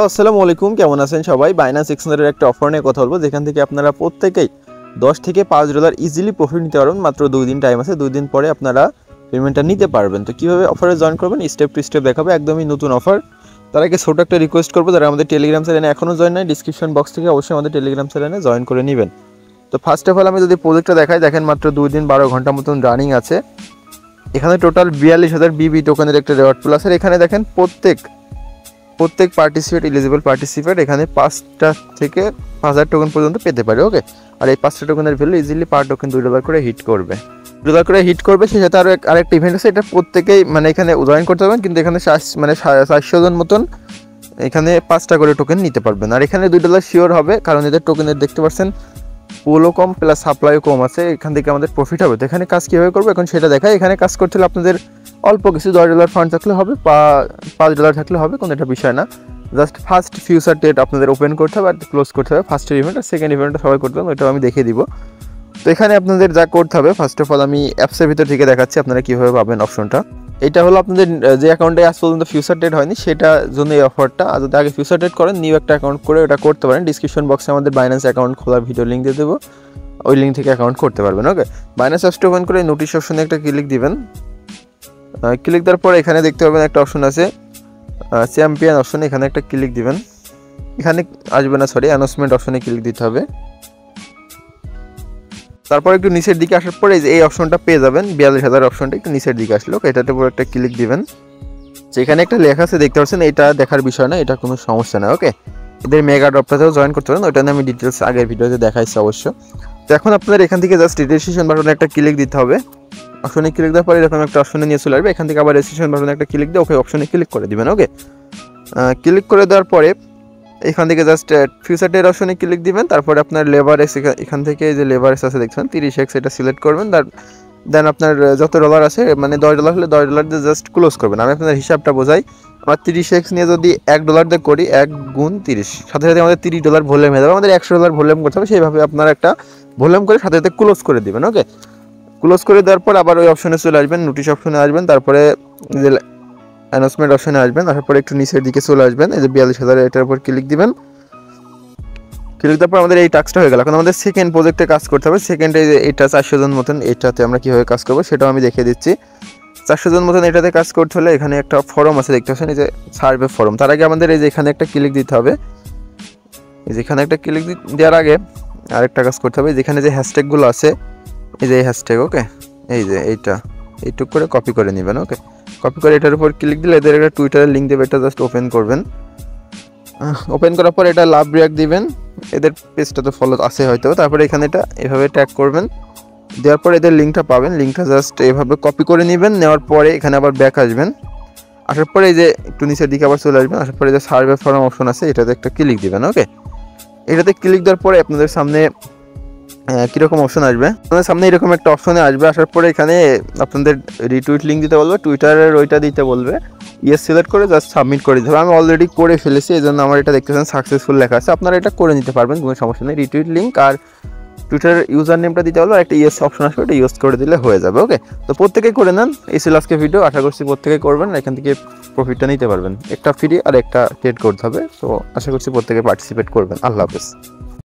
আসসালামু আলাইকুম, কেমন আছেন সবাই? বাইন্যান্স এক্সচেঞ্জের একটা অফার নিয়ে কথা বলবো, যেখান থেকে আপনারা প্রত্যেকেই 10 থেকে $5 ইজিলি প্রফিট নিতে পারবেন। মাত্র 2 দিন টাইম আছে, 2 দিন পরে আপনারা পেমেন্টটা নিতে পারবেন। তো কীভাবে অফারে জয়েন করবেন স্টেপ টু স্টেপ দেখাবো, একদমই নতুন অফার। তার আগে ছোটো একটা রিকোয়েস্ট করবো, যারা আমাদের টেলিগ্রাম চ্যানেলে এখনও জয়েন নাই, ডিসক্রিপশন বক্স থেকে অবশ্যই আমাদের টেলিগ্রাম চ্যানেলে জয়েন করে নেবেন। তো ফার্স্ট অফ অল আমি যদি প্রজেক্টটা দেখাই, দেখেন মাত্র 2 দিন 12 ঘন্টা মতন রানিং আছে। এখানে টোটাল 42,000 বিবি টোকেনের একটা রেওয়ার্ড পুল আছে। এখানে দেখেন প্রত্যেক পার্টিসিপেট এলিজিবল পার্টিসিপেট এখানে 5টা থেকে 5,000 টোকেন পর্যন্ত পেতে পারে। ওকে, আর এই 5টা টোকেনের ভ্যালু ইজিলি পার টোকেন $2 করে হিট করবে। সেই সাথে আরেকটা ইভেন্ট আছে, এটা প্রত্যেকেই মানে এখানে জয়েন করতে পারবেন, কিন্তু এখানে 400 জন মতন এখানে 5টা করে টোকেন নিতে পারবেন। আর এখানে $2 শিওর হবে, কারণ এদের টোকেনের দেখতে পাচ্ছেন পুলও কম প্লাস সাপ্লাইও কম আছে। এখান থেকে আমাদের প্রফিট হবে। তো এখানে কাজ কীভাবে করবো এখন সেটা দেখায়। এখানে কাজ করতে হলে আপনাদের অল্প কিছু $10 ফান্ড থাকলে হবে, $5 থাকলে হবে, কোনো একটা বিষয় না। জাস্ট ফার্স্ট ফিউচার ডেট আপনাদের ওপেন করতে হবে আর ক্লোজ করতে হবে। ফার্স্টের ইভেন্ট আর সেকেন্ড ইভেন্টটা সবাই করতে হবে, ওইটাও আমি দেখিয়ে দিব। তো এখানে আপনাদের যা করতে হবে, ফার্স্ট অফ অল আমি অ্যাপসের ভিতর থেকে দেখাচ্ছি আপনারা কীভাবে পাবেন অপশনটা। এটা হলো আপনাদের যে অ্যাকাউন্টে আজ পর্যন্ত ফিউচার ডেট হয়নি সেটার জন্য এই অফারটা। আর যদি আগে ফিউচার ডেট করেন, নিউ একটা অ্যাকাউন্ট করে ওটা করতে পারেন। ডিসক্রিপশন বক্সে আমাদের বাইন্যান্স অ্যাকাউন্ট খোলার ভিডিও লিঙ্ক দিয়ে দেবো, ওই লিঙ্ক থেকে অ্যাকাউন্ট করতে পারবেন। ওকে, বাইন্যান্স অ্যাপসটা ওপেন করে নোটিশ অপশনে একটা ক্লিক দিবেন। ক্লিক দেওয়ার পর এখানে দেখতে পাবেন একটা অপশন আছে চ্যাম্পিয়ন অপশন, এখানে একটা ক্লিক দিবেন। এখানে আসবে না, সরি, অ্যানাউন্সমেন্ট অপশনে ক্লিক দিতে হবে। তারপর একটু নিচের দিকে আসার পরে এই অপশনটা পেয়ে যাবেন, 42,000 অপশনটা একটু নিচের দিকে আসলো। এটাতে উপর একটা ক্লিক দিবেন। যেখানে একটা লেখা আছে দেখতে পাচ্ছেন, এটা দেখার বিষয় না, এটা কোনো সমস্যা না। ওকে, এদের মেগা ড্রপটাতেও জয়েন করতে পারেন, ওইটা নিয়ে আমি ডিটেলস আগের ভিডিওতে দেখাইছি অবশ্য। তো এখন আপনাদের এখান থেকে জাস্ট রেজিস্ট্রেশন বাটনে একটা ক্লিক দিতে হবে। অপশনে ক্লিক দেওয়ার পরে এরকম একটা অপশনে নিয়ে চলে আসবে। এখান থেকে আবার রেজিস্ট্রেশন বাটনে একটা ক্লিক দিয়ে ওকে অপশনে ক্লিক করে দিবেন। ওকে, ক্লিক করে দেওয়ার পরে এখান থেকে জাস্ট ফিউচার ডেট অপশনে ক্লিক দিবেন। তারপরে আপনার লেভারেজ, এখান থেকে যে লেভারেজ আছে দেখছেন 30x, এটা সিলেক্ট করবেন। দেন আপনার যত ডলার আছে, মানে $10 হলে $10 দিয়ে জাস্ট ক্লোজ করবেন। আমি আপনাদের হিসাবটা বোঝাই। আমার 30x নিয়ে যদি $1 দিয়ে করি, 1 গুণ 30, সাথে সাথে আমাদের $30 ভলিউম হয়ে যাবে। আমাদের $100 ভলিউম করতে হবে, সেইভাবে আপনারা একটা ভলিউম করে সাথে সাথে ক্লোজ করে দেবেন। ওকে, ক্লোজ করে দেওয়ার পর আবার ওই অপশনে চলে আসবেন, নোটিশ অপশনে আসবেন, তারপরে যে অ্যানাউন্সমেন্ট অপশনে আসবেন। তারপরে একটু নিচের দিকে চলে আসবেন, এই যে 42,000 এটার উপর ক্লিক দিবেন। ক্লিক দেওয়ার পর আমাদের এই টাস্কটা হয়ে গেল। এখন আমাদের সেকেন্ড প্রজেক্টে কাজ করতে হবে। সেকেন্ডে এইটা 400 জন মতন, এইটাতে আমরা কীভাবে কাজ করবো সেটাও আমি দেখিয়ে দিচ্ছি। 400 জন মতন এটাতে কাজ করতে হলে এখানে একটা ফর্ম আছে দেখতে পাচ্ছেন, এই যে সার্ভে ফর্ম। তার আগে আমাদের এই যে এখানে একটা ক্লিক দিতে হবে। এই যে এখানে একটা ক্লিক দেওয়ার আগে আরেকটা কাজ করতে হবে। যেখানে যে হ্যাশট্যাগুলো আছে, এই যে এই হ্যাশট্যাগ, ওকে, এই যে এইটুক করে কপি করে নেবেন। ওকে, কপি করে এটার উপর ক্লিক দিলে এদের একটা টুইটারের লিঙ্ক দেবে, এটা জাস্ট ওপেন করবেন। ওপেন করার পর এটা লাভ রিয়াক্ট দিবেন। এদের পেজটা তো ফলো আছে হয়তো। তারপরে এখানে এটা এভাবে ট্যাগ করবেন, দেওয়ার পর এদের লিঙ্কটা পাবেন। লিঙ্কটা জাস্ট এভাবে কপি করে নেবেন। নেওয়ার পরে এখানে আবার ব্যাক আসবেন। আসার পরে এই যে একটু নিচের দিকে আবার চলে আসবেন। আসার পরে যে সার্ভে ফর্ম অপশন আছে, এটাতে একটা ক্লিক দিবেন। ওকে, এটাতে ক্লিক দেওয়ার পরে আপনাদের সামনে কীরকম অপশন আসবে, আপনাদের সামনে এরকম একটা অপশনে আসবে। আসার পরে এখানে আপনাদের রিটুইট লিঙ্ক দিতে বলবে, টুইটারের ওইটা দিতে বলবে। ইয়েস সিলেক্ট করে জাস্ট সাবমিট করে দিতে হবে। আমি অলরেডি করে ফেলেছি, এই জন্য আমার এটা দেখতেছেন সাকসেসফুল লেখা আছে। আপনারা এটা করে নিতে পারবেন, কোনো সমস্যা নেই। রিটুইট লিঙ্ক আর টুইটারের ইউজার নেমটা দিতে বলবো, আর একটা ইয়েস অপশন আসবে, ওটা ইউজ করে দিলে হয়ে যাবে। ওকে, তো প্রত্যেকেই করে নেন। এই ছিল আজকে ভিডিও, আশা করছি প্রত্যেকেই করবেন, এখান থেকে প্রফিটটা নিতে পারবেন। একটা ফ্রি আর একটা ট্রেড করতে হবে। তো আশা করছি প্রত্যেকে পার্টিসিপেট করবেন। আল্লাহ হাফেজ।